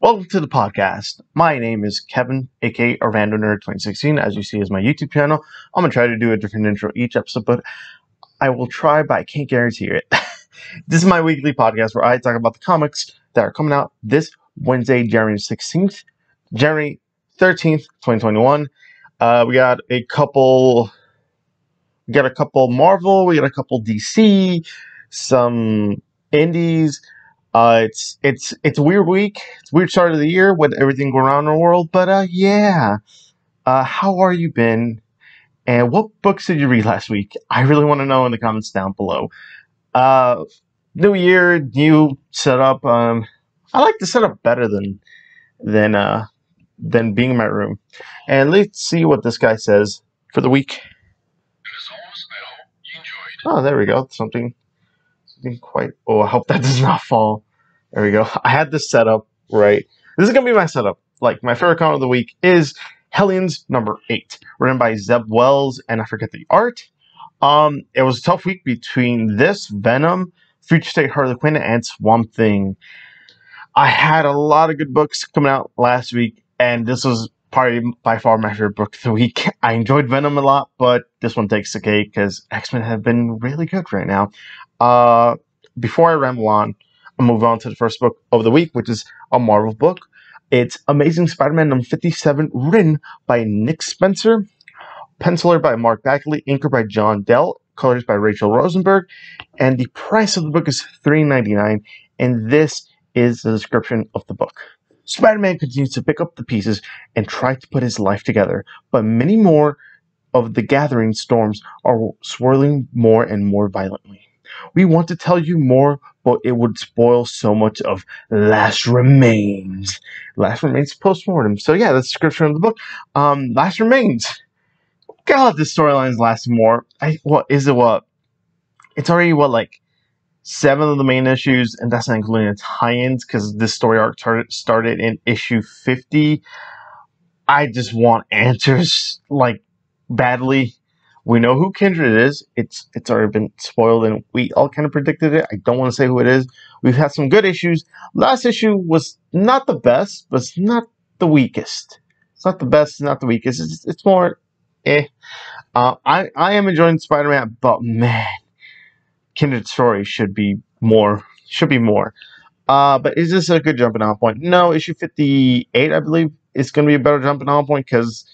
Welcome to the podcast. My name is Kevin, aka Orlando Nerd 2016. As you see, is my YouTube channel. I'm gonna try to do a different intro each episode, but I will try, but I can't guarantee it. This is my weekly podcast where I talk about the comics that are coming out this Wednesday, January 16th, January 13th, 2021. We got a couple Marvel, we got a couple DC, some indies. It's a weird week. It's a weird start of the year with everything going on in the world. But yeah. How are you been? And what books did you read last week? I really want to know in the comments down below. New year, new setup. I like the setup better than being in my room. And let's see what this guy says for the week. Oh, there we go. Something quite. Oh, I hope that does not fall. There we go. I had this set up right. This is gonna be my setup. Like, my favorite comic of the week is Hellions #8, written by Zeb Wells, and I forget the art. It was a tough week between this, Venom, Future State Harley Quinn, and Swamp Thing. I had a lot of good books coming out last week, and this was probably by far my favorite book of the week. I enjoyed Venom a lot, but this one takes the cake because X-Men have been really good right now. Before I ramble on, I'll move on to the first book of the week, which is a Marvel book. It's Amazing Spider-Man #57, written by Nick Spencer, penciler by Mark Bagley, inker by John Dell, colors by Rachel Rosenberg, and the price of the book is $3.99, and this is the description of the book. Spider-Man continues to pick up the pieces and try to put his life together, but many more of the gathering storms are swirling more and more violently. We want to tell you more, but it would spoil so much of Last Remains. Last Remains postmortem. So yeah, that's the description of the book. Last Remains. God, this storyline's lasting more. It's already like 7 of the main issues, and that's not including the tie-ins, because this story arc started in issue 50. I just want answers, like, badly. We know who Kindred is. It's already been spoiled, and we all kind of predicted it. I don't want to say who it is. We've had some good issues. Last issue was not the best, but it's not the weakest. It's not the best, it's not the weakest. It's more, eh. I am enjoying Spider-Man, but man, Kindred's story should be more. But is this a good jumping off point? No, issue 58, I believe, is going to be a better jumping off point, because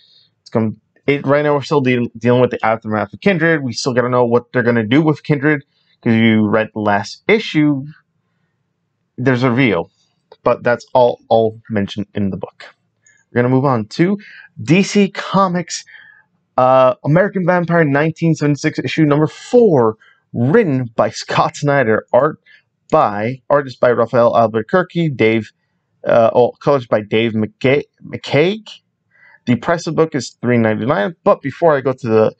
it's going to... right now, we're still dealing with the aftermath of Kindred. We still got to know what they're going to do with Kindred, because you read the last issue, there's a reveal. But that's all mentioned in the book. We're going to move on to DC Comics, American Vampire 1976, issue #4, written by Scott Snyder, artist by Rafael Albuquerque, colors by Dave McCaig. The price of the book is $3.99, but before I go to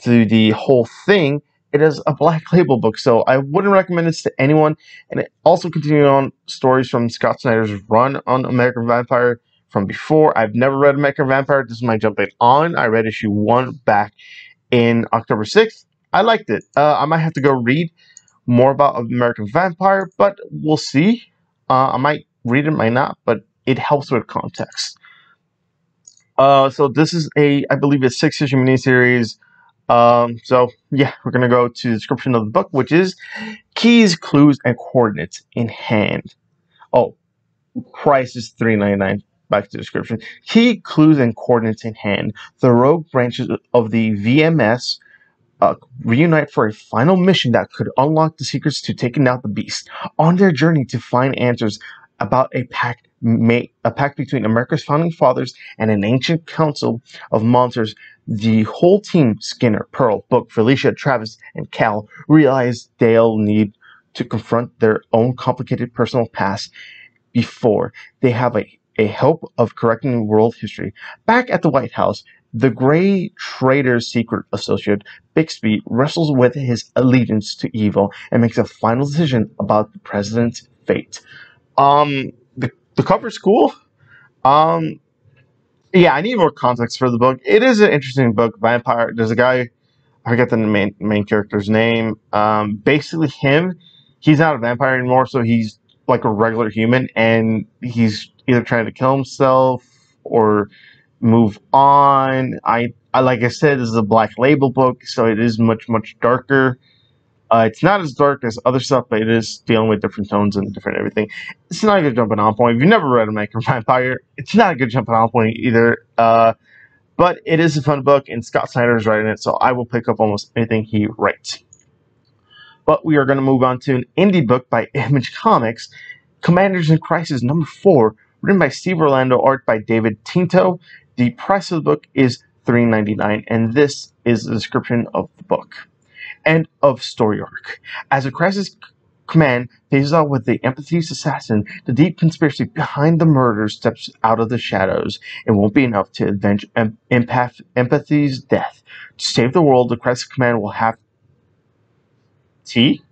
the whole thing, it is a Black Label book, so I wouldn't recommend this to anyone. And it also continues on stories from Scott Snyder's run on American Vampire from before. I've never read American Vampire. This is my jumping on. I read issue 1 back in October 6th. I liked it. I might have to go read more about American Vampire, but we'll see. I might read it, might not, but it helps with context. So this is I believe, a 6-issue miniseries. So yeah, we're gonna go to the description of the book, which is keys, clues, and coordinates in hand. Oh, price is $3.99. Back to the description. Key, clues, and coordinates in hand. The rogue branches of the VMS reunite for a final mission that could unlock the secrets to taking out the beast. On their journey to find answers about a pact between America's founding fathers and an ancient council of monsters, the whole team, Skinner, Pearl, Book, Felicia, Travis, and Cal, realize they'll need to confront their own complicated personal past before they have a hope of correcting world history. Back at the White House, the Grey Trader's secret associate, Bixby, wrestles with his allegiance to evil and makes a final decision about the president's fate. The cover's cool. Yeah, I need more context for the book. It is an interesting book. Vampire. There's a guy, I forget the main character's name. Basically, he's not a vampire anymore, so he's like a regular human, and he's either trying to kill himself or move on. I like I said, this is a Black Label book, so it is much darker. It's not as dark as other stuff, but it is dealing with different tones and different everything. It's not a good jumping on point. If you've never read a Maker Vampire, it's not a good jumping on point either. But it is a fun book, and Scott Snyder is writing it, so I will pick up almost anything he writes. But we are going to move on to an indie book by Image Comics, Commanders in Crisis #4, written by Steve Orlando, art by David Tinto. The price of the book is $3.99, and this is the description of the book. End of story arc. As a Crisis Command faces off with the Empathy's assassin, the deep conspiracy behind the murders steps out of the shadows. It won't be enough to avenge Empathy's death. To save the world, the Crisis Command will have tea?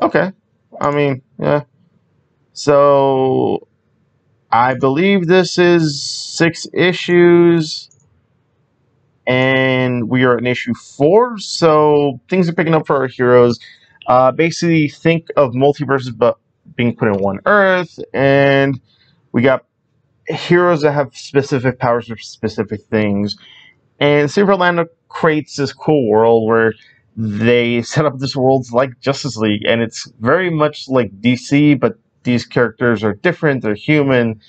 Okay. I mean, yeah. So, I believe this is 6 issues, and we are in issue 4, so things are picking up for our heroes. Basically, think of multiverses but being put in one Earth, and we got heroes that have specific powers for specific things. And Steve Orlando creates this cool world where they set up this world like Justice League, and it's very much like DC, but these characters are different, they're human,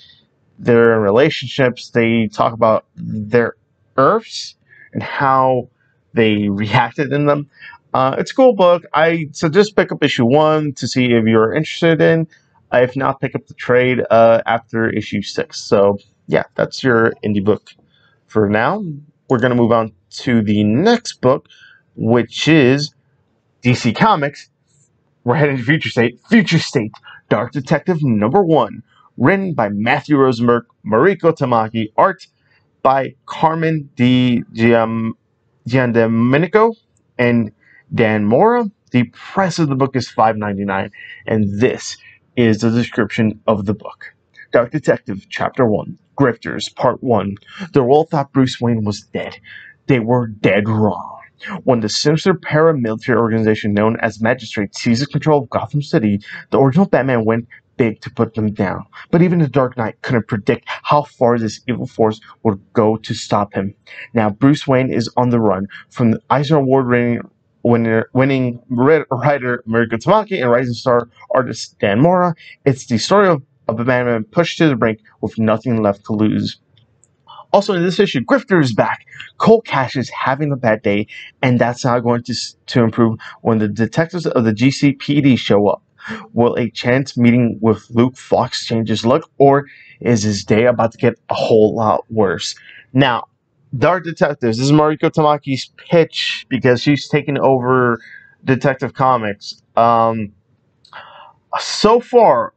they're in relationships, they talk about their Earths and how they reacted in them. It's a cool book. I suggest pick up issue 1 to see if you're interested in. If not, pick up the trade after issue 6. So, yeah, that's your indie book for now. We're going to move on to the next book, which is DC Comics. We're heading to Future State. Future State, Dark Detective #1. Written by Matthew Rosenberg, Mariko Tamaki, art by Carmen Di Giandomenico and Dan Mora. The price of the book is $5.99, and this is the description of the book. Dark Detective, Chapter 1, Grifters, Part 1. The world thought Bruce Wayne was dead. They were dead wrong. When the sinister paramilitary organization known as Magistrate seized control of Gotham City, the original Batman went big to put them down. But even the Dark Knight couldn't predict how far this evil force would go to stop him. Now Bruce Wayne is on the run from the Eisner Award-winning writer Mariko Tamaki and rising star artist Dan Mora. It's the story of a Batman pushed to the brink with nothing left to lose. Also in this issue, Grifter is back. Cole Cash is having a bad day, and that's not going to improve when the detectives of the GCPD show up. Will a chance meeting with Luke Fox change his luck, or is his day about to get a whole lot worse? Now, Dark Detectives, this is Mariko Tamaki's pitch because she's taken over Detective Comics. So far,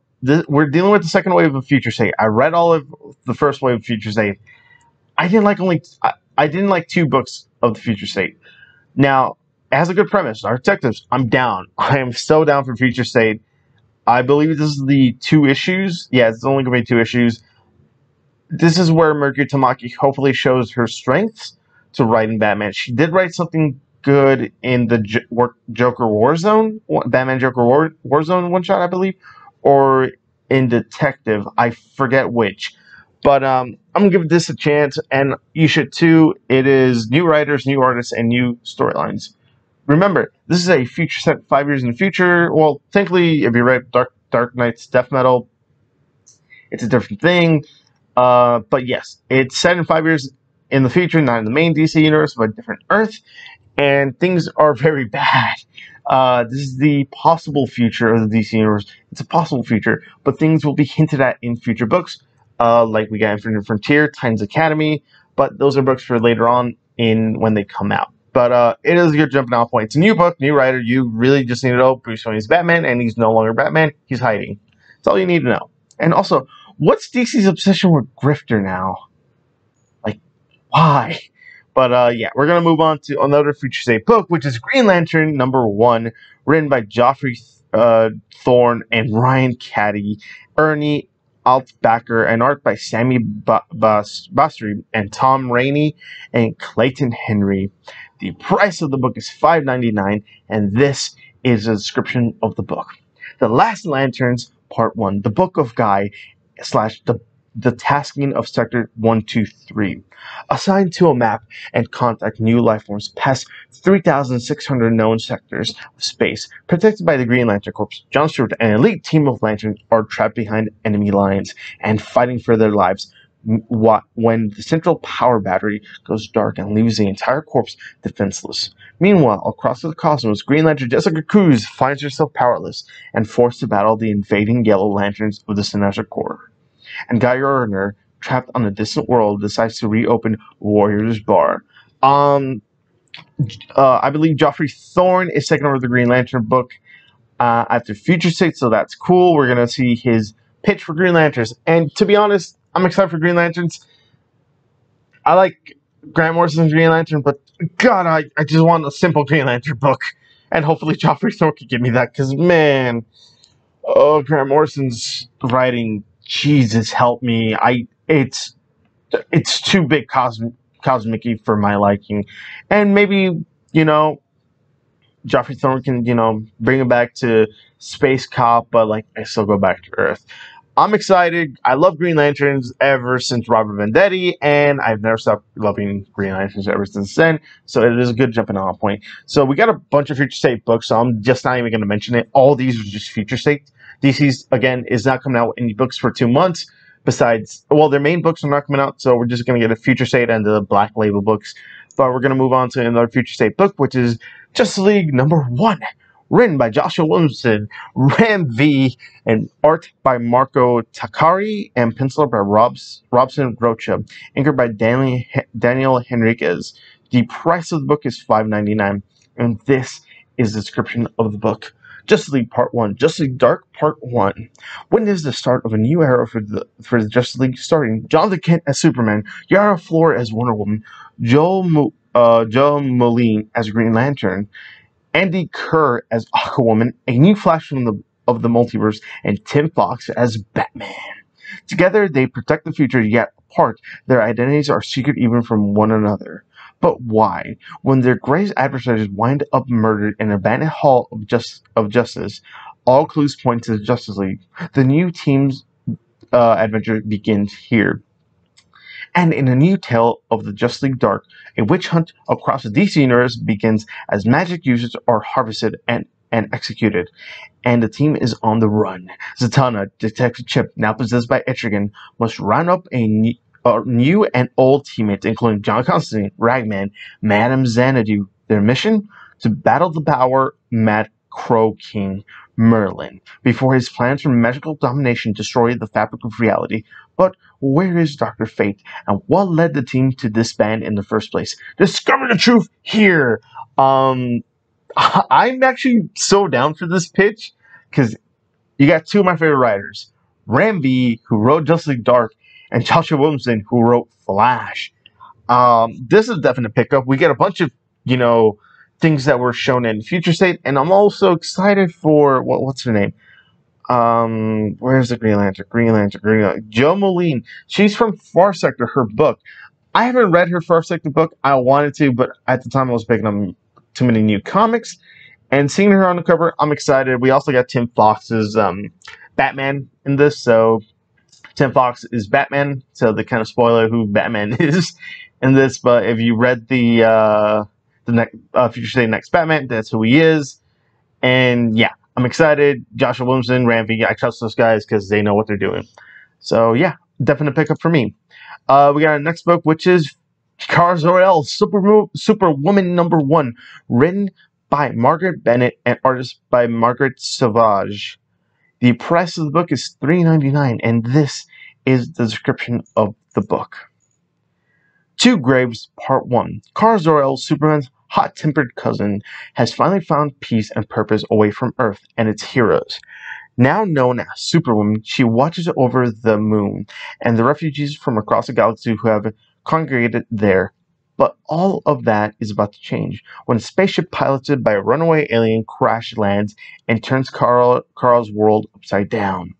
we're dealing with the second wave of Future State. I read all of the first wave of Future State. I didn't like 2 books of the Future State. Now, it has a good premise. Our detectives, I'm down. I am so down for Future State. I believe this is the 2 issues. Yeah, it's only going to be 2 issues. This is where Mariko Tamaki hopefully shows her strengths to writing Batman. She did write something good in the Joker Warzone, Batman Joker Warzone one-shot, I believe, or in Detective. I forget which. But I'm going to give this a chance, and you should too. It is new writers, new artists, and new storylines. Remember, this is a future set 5 years in the future. Well, thankfully, if you read Dark Knight's Death Metal, it's a different thing. But yes, it's set in 5 years in the future, not in the main DC universe, but a different Earth. And things are very bad. This is the possible future of the DC universe. It's a possible future, but things will be hinted at in future books. Like we got Infinite Frontier, Titans Academy, but those are books for later on when they come out. But it is a good jumping off point. It's a new book, new writer. You really just need to know Bruce Wayne is Batman, and he's no longer Batman. He's hiding. That's all you need to know. And also, what's DC's obsession with Grifter now? Like, why? But yeah, we're going to move on to another Future State book, which is Green Lantern #1, written by Geoffrey Thorne and Ryan Caddy, Ernie Altbacker, and art by Sammy Basri and Tom Rainey and Clayton Henry. The price of the book is $5.99, and this is a description of the book. The Last Lanterns, Part 1, The Book of Guy, slash the tasking of Sector 123. Assigned to a map and contact new life forms past 3,600 known sectors of space. Protected by the Green Lantern Corps, John Stewart and an elite team of lanterns are trapped behind enemy lines and fighting for their lives when the central power battery goes dark and leaves the entire corps defenseless. Meanwhile, across the cosmos, Green Lantern Jessica Cruz finds herself powerless and forced to battle the invading Yellow Lanterns of the Sinestro Corps. And Guy Gardner, trapped on a distant world, decides to reopen Warriors Bar. I believe Geoffrey Thorne is taking over the Green Lantern book after Future State, so that's cool. We're going to see his pitch for Green Lanterns. And to be honest, I'm excited for Green Lanterns. I like Grant Morrison's Green Lantern, but God, I just want a simple Green Lantern book. And hopefully Geoffrey Thorne can give me that, because, man, Grant Morrison's writing, Jesus help me. It's too big cosmic-y for my liking. And maybe, Geoffrey Thorne can, bring it back to Space Cop, but, like, I still go back to Earth. I'm excited. I love Green Lanterns ever since Robert Venditti, and I've never stopped loving Green Lanterns ever since then, so it is a good jumping off point. So we got a bunch of Future State books, so I'm just not even going to mention it. All these are just Future State. DC's, again, is not coming out with any books for 2 months, besides, well, their main books are not coming out, so we're just going to get a Future State and the Black Label books. But we're going to move on to another Future State book, which is Justice League #1. Written by Joshua Williamson, Ram V, and art by Marco Takari, and penciled by Robson Rocha, anchored by Daniel Henriquez. The price of the book is $5.99, and this is the description of the book. Justice League Part 1, Justice League Dark Part 1. Witness the start of a new era for the Justice League, starting Jonathan Kent as Superman, Yara Flor as Wonder Woman, Joel Moline as Green Lantern, Andy Kerr as Aquawoman, a new Flash of the multiverse, and Tim Fox as Batman. Together, they protect the future, yet apart, their identities are secret even from one another. But why? When their greatest adversaries wind up murdered in an abandoned hall of justice, all clues point to the Justice League. The new team's adventure begins here. And in a new tale of the Justice League Dark, a witch hunt across the DC universe begins as magic users are harvested and executed, and the team is on the run. Zatanna, Detective Chip, now possessed by Etrigan, must round up a new and old teammates, including John Constantine, Ragman, Madame Xanadu. Their mission? To battle the power Mad Crow King, Merlin, before his plans for magical domination destroy the fabric of reality. But where is Dr. Fate, and what led the team to disband in the first place? Discover the truth here! I'm actually so down for this pitch, because you got two of my favorite writers. Ram V, who wrote Justice League Dark, and Joshua Williamson, who wrote Flash. This is a definite pickup. We get a bunch of, things that were shown in Future State, and I'm also excited for, what's her name? Where's the Green Lantern? Jo Moline. She's from Far Sector, her book. I haven't read her Far Sector book. I wanted to, but at the time I was picking up too many new comics. And seeing her on the cover, I'm excited. We also got Tim Fox's Batman in this, so Tim Fox is Batman, so they kind of spoiler who Batman is in this. But if you read the next Future State Next Batman, that's who he is. And yeah, I'm excited. Joshua Williamson, Ramsey, I trust those guys because they know what they're doing. So yeah, definite pickup for me. We got our next book, which is Kara Zor-El, Superwoman #1, written by Margaret Bennett and artist by Margaret Sauvage. The price of the book is $3.99, and this is the description of the book. Two Graves, Part 1. Kara Zor-El, Superman's hot-tempered cousin, has finally found peace and purpose away from Earth and its heroes. Now known as Superwoman, she watches over the moon and the refugees from across the galaxy who have congregated there. But all of that is about to change when a spaceship piloted by a runaway alien crash lands and turns Kara's world upside down.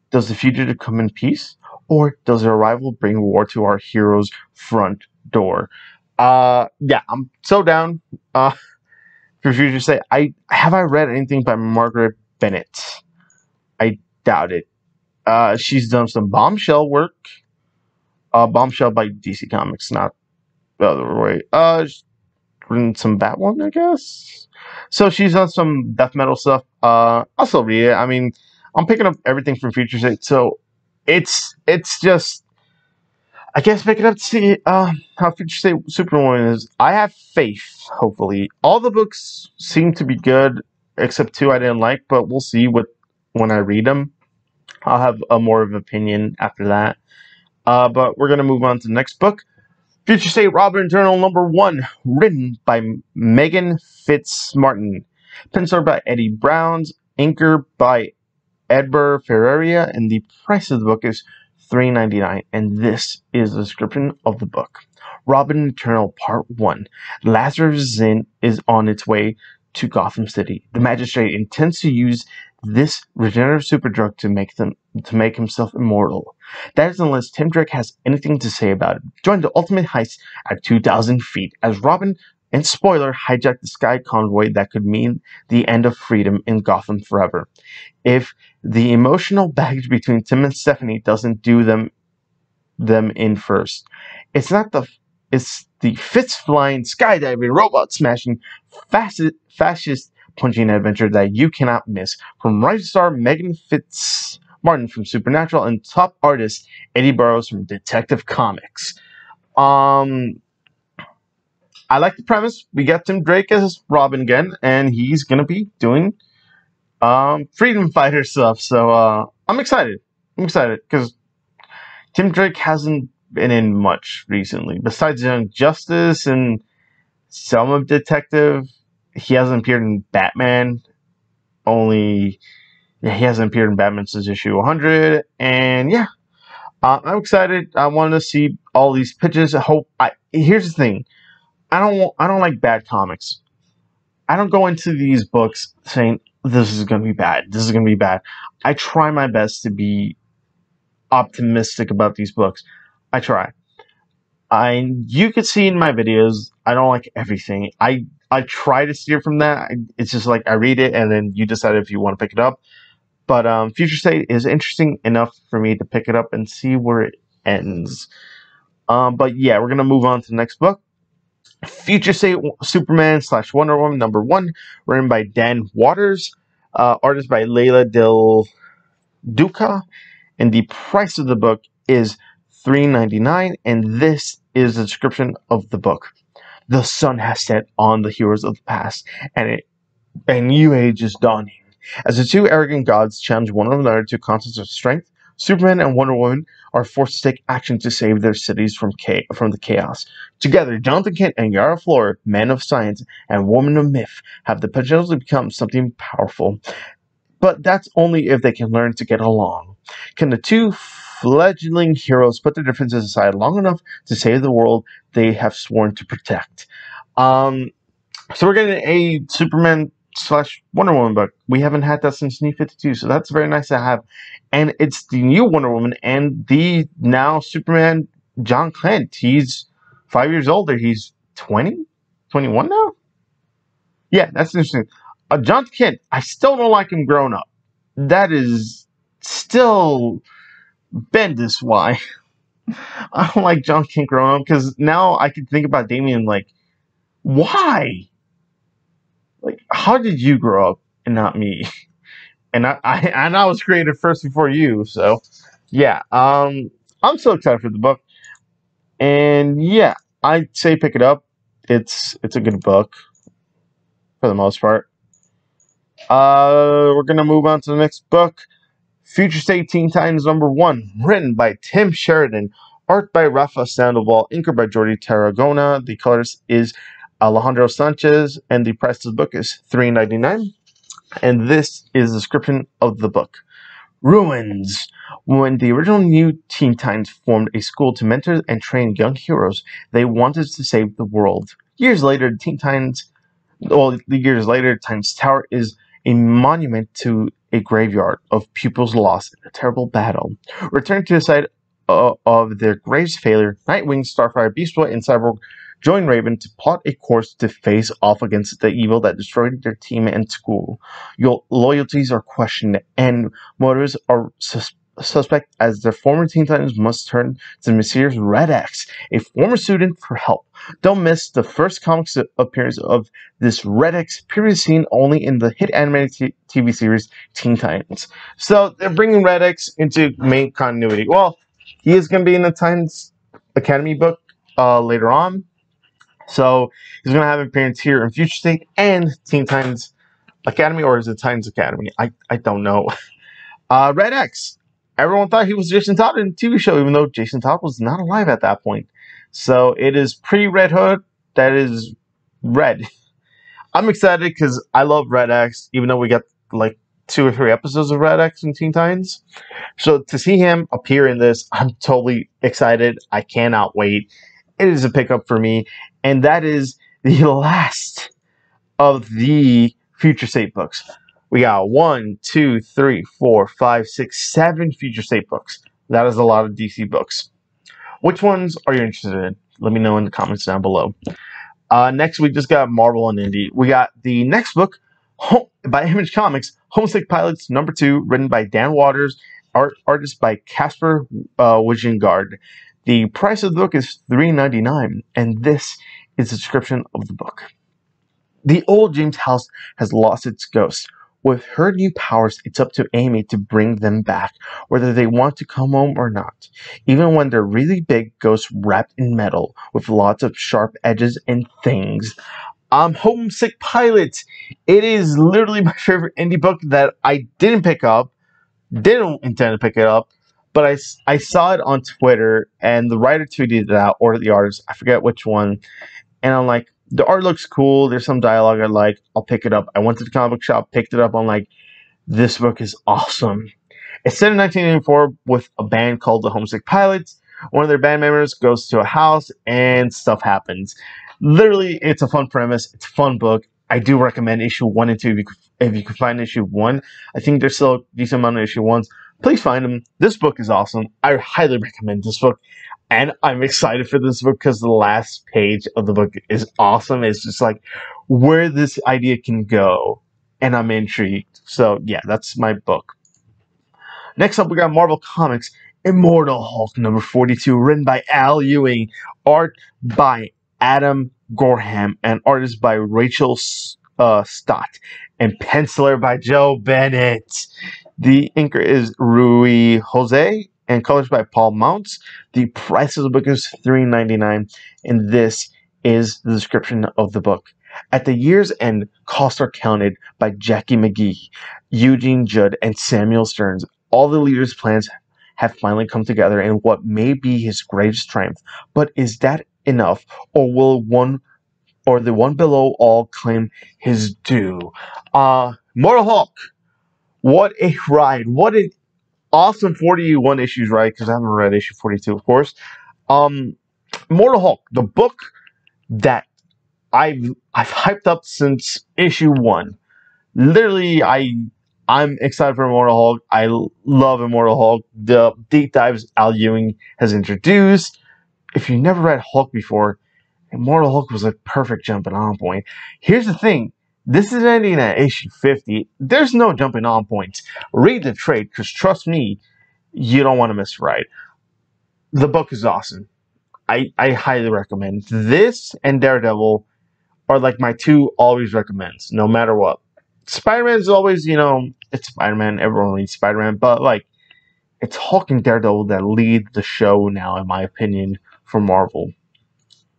Does the future come in peace, or does the arrival bring war to our hero's front door? Yeah, I'm so down. For Future State, have I read anything by Margaret Bennett? I doubt it. She's done some Bombshell work. Bombshell by DC Comics, not the other way. She's written some Batwoman, I guess. So she's done some death metal stuff. I'll still read it. I mean, I'm picking up everything from Future State, so it's just, I guess, pick it up to see how Future State Superwoman is. I have faith, hopefully. All the books seem to be good, except two I didn't like, but we'll see when I read them. I'll have a more of an opinion after that. But we're going to move on to the next book. Future State Robin Journal #1, written by Megan Fitzmartin. Penciled by Eddie Browns, inker by Edgar Ferreira, and the price of the book is $3.99. And this is the description of the book. Robin Eternal Part 1. Lazarus Inn is on its way to Gotham City. The magistrate intends to use this regenerative super drug to make himself immortal. That is unless Tim Drake has anything to say about it. Join the ultimate heist at 2,000 feet as Robin and Spoiler hijack the sky convoy that could mean the end of freedom in Gotham forever. If the emotional baggage between Tim and Stephanie doesn't do them in first, it's the Fitz-flying, skydiving, robot-smashing, fascist punching adventure that you cannot miss. From rising star Megan Fitzmartin from Supernatural and top artist Eddie Burrows from Detective Comics. I like the premise. We got Tim Drake as Robin again, and he's gonna be doing freedom fighter stuff. So I'm excited. Because Tim Drake hasn't been in much recently. Besides Young Justice and some of Detective, he hasn't appeared in Batman. He hasn't appeared in Batman since issue 100. And yeah, I'm excited. I want to see all these pitches. Here's the thing. I don't like bad comics. I don't go into these books saying this is going to be bad. This is going to be bad. I try my best to be optimistic about these books. I try. You could see in my videos, I don't like everything. I try to steer from that. It's just like I read it and then you decide if you want to pick it up. But Future State is interesting enough for me to pick it up and see where it ends. But yeah, we're going to move on to the next book. Future State Superman / Wonder Woman #1, written by Dan Waters, artist by Leila Del Duca, and the price of the book is $3.99, and this is the description of the book. The sun has set on the heroes of the past, and a new age is dawning. As the two arrogant gods challenge one another to contests of strength, Superman and Wonder Woman are forced to take action to save their cities from the chaos. Together, Jonathan Kent and Yara Flor, men of science and women of myth, have the potential to become something powerful. But that's only if they can learn to get along. Can the two fledgling heroes put their differences aside long enough to save the world they have sworn to protect? So we're getting a Superman / Wonder Woman book. We haven't had that since New 52, so that's very nice to have. And it's the new Wonder Woman and the now Superman John Kent. He's 5 years older. He's 20? 21 now? Yeah, that's interesting. John Kent, I still don't like him grown up. That is still Bendis why. I don't like John Kent grown up because now I can think about Damian like, why? Like, how did you grow up and not me? And I was created first before you, so yeah. I'm so excited for the book, and yeah, I'd say pick it up. It's a good book for the most part. We're gonna move on to the next book, Future State Teen Titans #1, written by Tim Sheridan, art by Rafa Sandoval, inker by Jordi Tarragona. The colors is Alejandro Sanchez, and the price of the book is $3.99. And this is the description of the book. Ruins. When the original New Teen Titans formed a school to mentor and train young heroes, they wanted to save the world. Years later, Titans Tower is a monument to a graveyard of pupils lost in a terrible battle. Returning to the site of their grave's failure, Nightwing, Starfire, Beast Boy, and Cyborg join Raven to plot a course to face off against the evil that destroyed their team and school. Your loyalties are questioned, and motives are suspect as their former Teen Titans must turn to the mysterious Red X, a former student, for help. Don't miss the first comic appearance of this Red X, previously seen only in the hit animated TV series Teen Titans. So they're bringing Red X into main continuity. Well, he is going to be in the Titans Academy book later on. So he's going to have an appearance here in Future State and Teen Titans Academy, or is it Titans Academy? I don't know. Red X. Everyone thought he was Jason Todd in the TV show, even though Jason Todd was not alive at that point. So it is pre-Red Hood that is red. I'm excited because I love Red X, even though we got like 2 or 3 episodes of Red X in Teen Titans. So to see him appear in this, I'm totally excited. I cannot wait. It is a pickup for me. And that is the last of the Future State books. We got 1, 2, 3, 4, 5, 6, 7 Future State books. That is a lot of DC books. Which ones are you interested in? Let me know in the comments down below. Next, we just got Marvel and Indie. We got the next book by Image Comics, Homesick Pilots #2, written by Dan Waters, artist by Casper Wijngaard. The price of the book is $3.99, and this is the description of the book. The old James house has lost its ghost. With her new powers, it's up to Amy to bring them back, whether they want to come home or not. Even when they're really big ghosts wrapped in metal, with lots of sharp edges and things. Homesick Pilot. It is literally my favorite indie book that I didn't pick up. Didn't intend to pick it up. But I saw it on Twitter, and the writer tweeted it out, or the artist. I forget which one. And I'm like, the art looks cool. There's some dialogue I like. I'll pick it up. I went to the comic book shop, picked it up. I'm like, this book is awesome. It's set in 1984 with a band called the Homesick Pilots. One of their band members goes to a house and stuff happens. Literally, it's a fun premise. It's a fun book. I do recommend issue 1 and 2 if you can find issue 1. I think there's still a decent amount of issue 1s. Please find them. This book is awesome. I highly recommend this book. And I'm excited for this book because the last page of the book is awesome. It's just like where this idea can go. And I'm intrigued. So, yeah, that's my book. Next up, we got Marvel Comics, Immortal Hulk #42, written by Al Ewing, art by Adam Gorham, and artist by Rachel Stott, and penciler by Joe Bennett. The inker is Rui Jose, and colors by Paul Mounts. The price of the book is $3.99, and this is the description of the book. At the year's end, costs are counted by Jackie McGee, Eugene Judd, and Samuel Stearns. All the leaders' plans have finally come together in what may be his greatest triumph. But is that enough, or will the one below all claim his due? Immortal Hulk. What a ride! What an awesome 41 issues ride, because I haven't read issue 42, of course. Immortal Hulk, the book that I've hyped up since issue 1. Literally, I'm excited for Immortal Hulk. I love Immortal Hulk. The deep dives Al Ewing has introduced. If you never read Hulk before, Immortal Hulk was a perfect jumping on point. Here's the thing. This is ending at issue 50. There's no jumping on points. Read the trade, because trust me, you don't want to miss a ride. The book is awesome. I highly recommend. This and Daredevil are like my 2 always recommends, no matter what. Spider-Man is always, it's Spider-Man. Everyone reads Spider-Man. But, it's Hulk and Daredevil that lead the show now, in my opinion, for Marvel.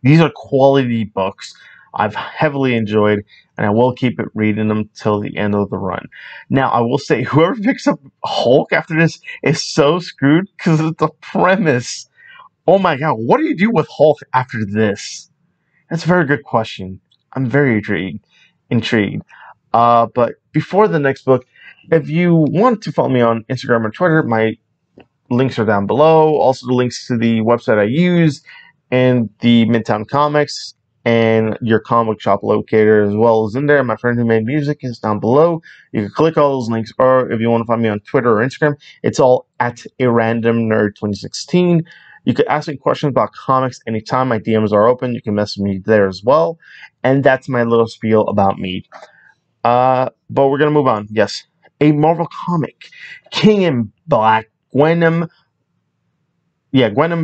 These are quality books I've heavily enjoyed, and I will keep it reading them till the end of the run. Now, I will say, whoever picks up Hulk after this is so screwed, because of the premise. Oh my god, what do you do with Hulk after this? That's a very good question. I'm very intrigued. But before the next book, if you want to follow me on Instagram or Twitter, my links are down below. Also, the links to the website I use, and the Midtown Comics, and your comic shop locator as well is in there. My friend who made music is down below. You can click all those links, or if you want to find me on Twitter or Instagram, it's all at arandomnerd2016. You can ask me questions about comics anytime. My DMs are open. You can message me there as well. And that's my little spiel about me. But we're going to move on. Yes. A Marvel comic. King in Black Gwenom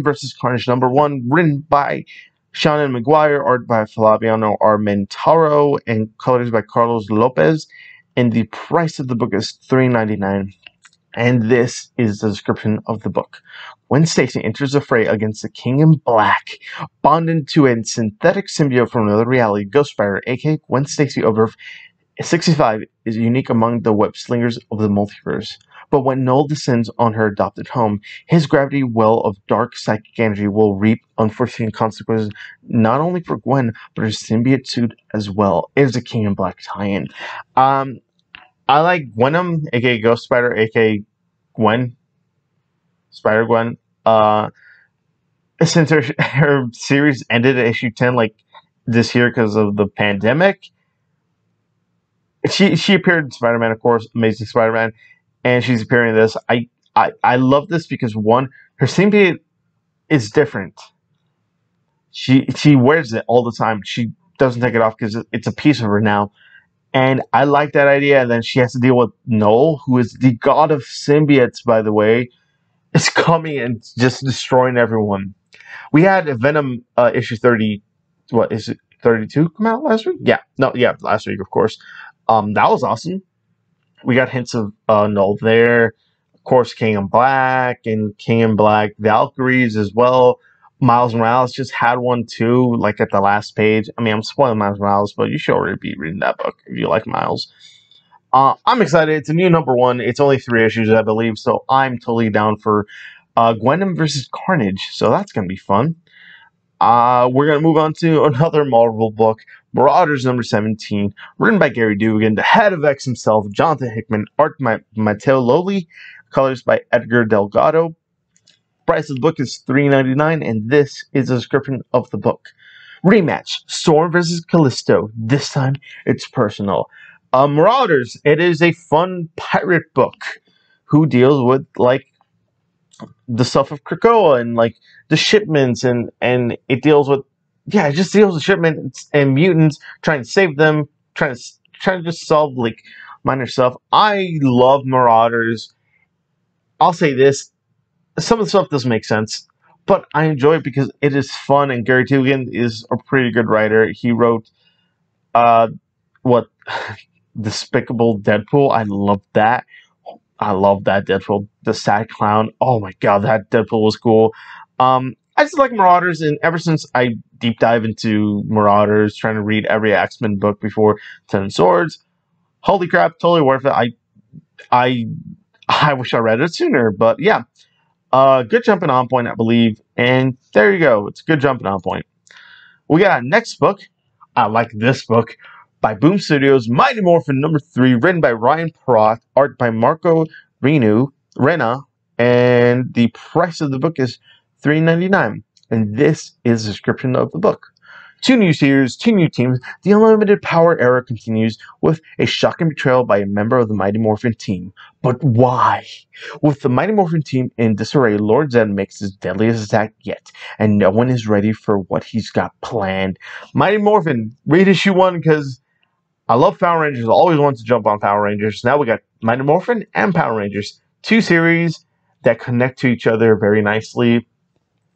versus Carnage #1, written by Shannon McGuire, art by Flaviano Armentaro, and colors by Carlos Lopez. And the price of the book is $3.99. And this is the description of the book. Gwen Stacy enters the fray against the King in Black, bonded to a synthetic symbiote from another reality. Ghostfire, aka Gwen Stacy over 65, is unique among the web slingers of the multiverse. But when Null descends on her adopted home, his gravity well of dark psychic energy will reap unforeseen consequences not only for Gwen, but her symbiote suit as well. It is a King in Black tie-in. I like Gwenom, aka Ghost Spider, aka Gwen, Spider Gwen. Since her series ended at issue 10, like this year because of the pandemic, she appeared in Spider-Man, of course, Amazing Spider-Man, and she's appearing in this. I love this because one, her symbiote is different. She wears it all the time. She doesn't take it off because it's a piece of her now. And I like that idea. And then she has to deal with Null, who is the god of symbiotes, by the way, is coming and just destroying everyone. We had Venom issue 30, what is it, 32 come out last week? Last week, of course. That was awesome. We got hints of Null there. Of course, King in Black and King in Black Valkyries as well. Miles Morales just had one too, like at the last page. I mean, I'm spoiling Miles Morales, but you should already be reading that book if you like Miles. I'm excited. It's a new #1. It's only 3 issues, I believe, so I'm totally down for Gwenom versus Carnage. So that's going to be fun. We're going to move on to another Marvel book, Marauders #17, written by Gary Dugan, the head of X himself, Jonathan Hickman, art by Matteo Loli, colors by Edgar Delgado. Price of the book is $3.99, and this is a description of the book. Rematch, Storm versus Callisto. This time, it's personal. Marauders, it is a fun pirate book who deals with, like, the stuff of Krakoa and, like, the shipments, and it deals with, it just deals with shipments and mutants, trying to save them, trying to just solve, like, minor stuff. I love Marauders. I'll say this. Some of the stuff doesn't make sense, but I enjoy it because it is fun, and Gary Dugan is a pretty good writer. He wrote, Despicable Deadpool. I love that. I love that Deadpool. The Sad Clown. Oh my god, that Deadpool was cool. I just like Marauders, and ever since I deep dive into Marauders, trying to read every XMen book before Ten Swords, holy crap, totally worth it. I wish I read it sooner, but yeah. Good jumping on point, I believe. And there you go. It's a good jumping on point. We got our next book. I like this book. By Boom Studios, Mighty Morphin #3, written by Ryan Perot, art by Marco Rena, and the price of the book is $3.99. And this is the description of the book. 2 new series, 2 new teams. The Unlimited Power era continues with a shocking betrayal by a member of the Mighty Morphin team. But why? With the Mighty Morphin team in disarray, Lord Zed makes his deadliest attack yet, and no one is ready for what he's got planned. Mighty Morphin, read issue 1 because I love Power Rangers. I always wanted to jump on Power Rangers. Now we got Mighty Morphin and Power Rangers. 2 series that connect to each other very nicely.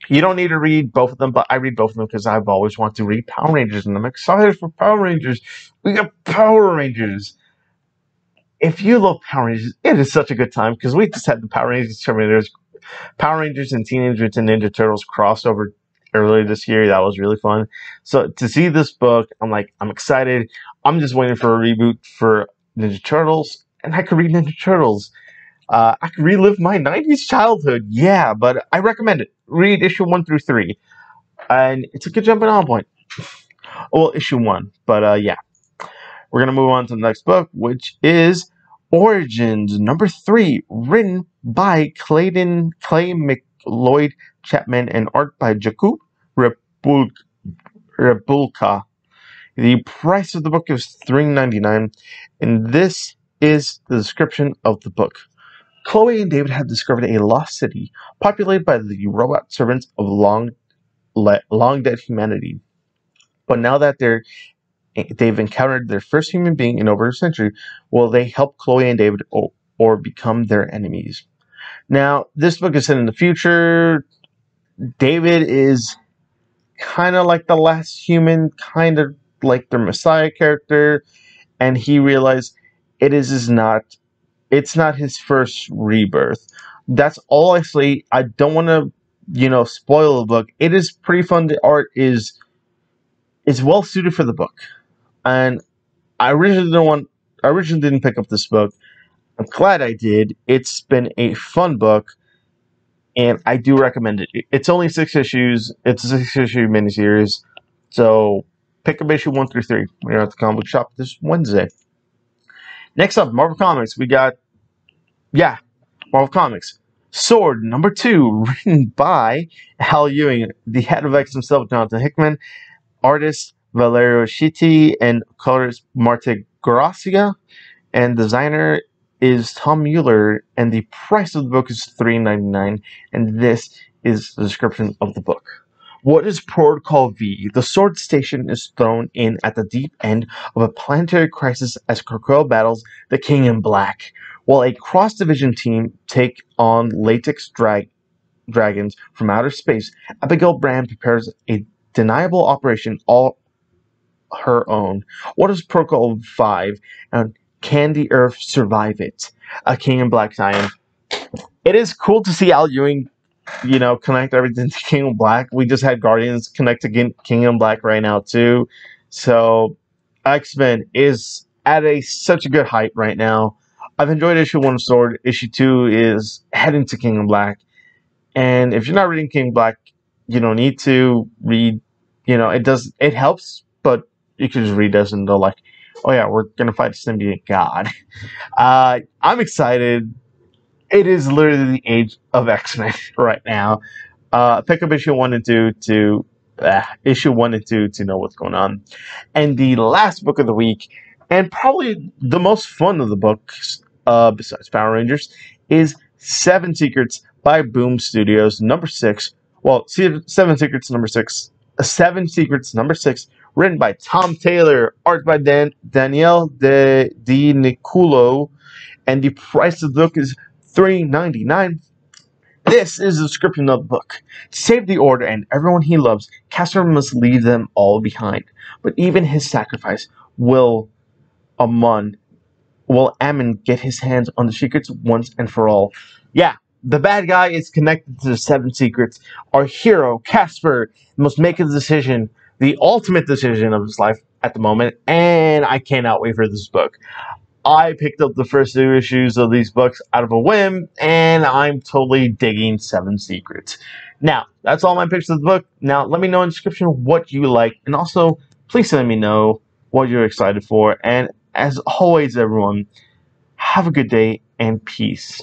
You don't need to read both of them, but I read both of them because I've always wanted to read Power Rangers, and I'm excited for Power Rangers. We got Power Rangers. If you love Power Rangers, it is such a good time because we just had the Power Rangers Terminators, Power Rangers and Teenage Mutant Ninja Turtles crossover earlier this year. That was really fun. So to see this book, I'm excited. I'm just waiting for a reboot for Ninja Turtles, and I could read Ninja Turtles. I could relive my 90s childhood. Yeah, but I recommend it. Read issue 1 through 3. And it's a good jumping on point. Well, issue 1. But yeah. We're going to move on to the next book, which is Origins #3, written by Clay McLeod Chapman and art by Jakub Rebulka. The price of the book is $3.99, and this is the description of the book. Chloe and David have discovered a lost city populated by the robot servants of long dead humanity. But now that they've encountered their first human being in over a century, will they help Chloe and David or become their enemies? Now, this book is set in the future. David is kind of like the last human, kind of like their Messiah character, and he realized it's not his first rebirth. That's all I say. I don't want to, spoil the book. It is pretty fun. The art is well suited for the book, and I originally didn't pick up this book. I'm glad I did. It's been a fun book, and I do recommend it. It's only 6 issues. It's a 6-issue miniseries, so pick up issue 1 through 3 when you're at the comic book shop this Wednesday. Next up, Marvel Comics. We got Marvel Comics. Sword #2, written by Hal Ewing, the head of X himself, Jonathan Hickman, artist Valerio Schiti, and colorist Marte Gracia, and designer is Tom Mueller, and the price of the book is $3.99, and this is the description of the book. What is Protocol V? The Sword Station is thrown in at the deep end of a planetary crisis as Krakoa battles the King in Black, while a cross-division team take on latex dragons from outer space. Abigail Brand prepares a deniable operation all her own. What is Protocol 5? And can the Earth survive it? A King in Black tie-in. It is cool to see Al Ewing, connect everything to King in Black. We just had Guardians connect to King in Black right now too. So XMen is at such a good height right now. I've enjoyed issue 1 of Sword. Issue 2 is heading to King in Black. And if you're not reading King in Black, you don't need to read. It helps, but you can just read this and go like, oh yeah, we're gonna fight a symbiote god. I'm excited. It is literally the age of X-Men right now. Pick up issue 1 and 2 to know what's going on. And the last book of the week, and probably the most fun of the books, besides Power Rangers, is Seven Secrets by Boom Studios #6. Well, Seven Secrets #6. Seven Secrets #6, written by Tom Taylor, art by Danielle Di Niculo, and the price of the book is $3.99. This is the description of the book. To save the Order and everyone he loves, Casper must leave them all behind. But even his sacrifice will Ammon get his hands on the secrets once and for all. Yeah, the bad guy is connected to the Seven Secrets. Our hero, Casper, must make a decision, the ultimate decision of his life at the moment, and I cannot wait for this book. I picked up the first 2 issues of these books out of a whim, and I'm totally digging Seven Secrets. Now, that's all my picks of the book. Now, let me know in the description what you like, and also, please let me know what you're excited for. And as always, everyone, have a good day and peace.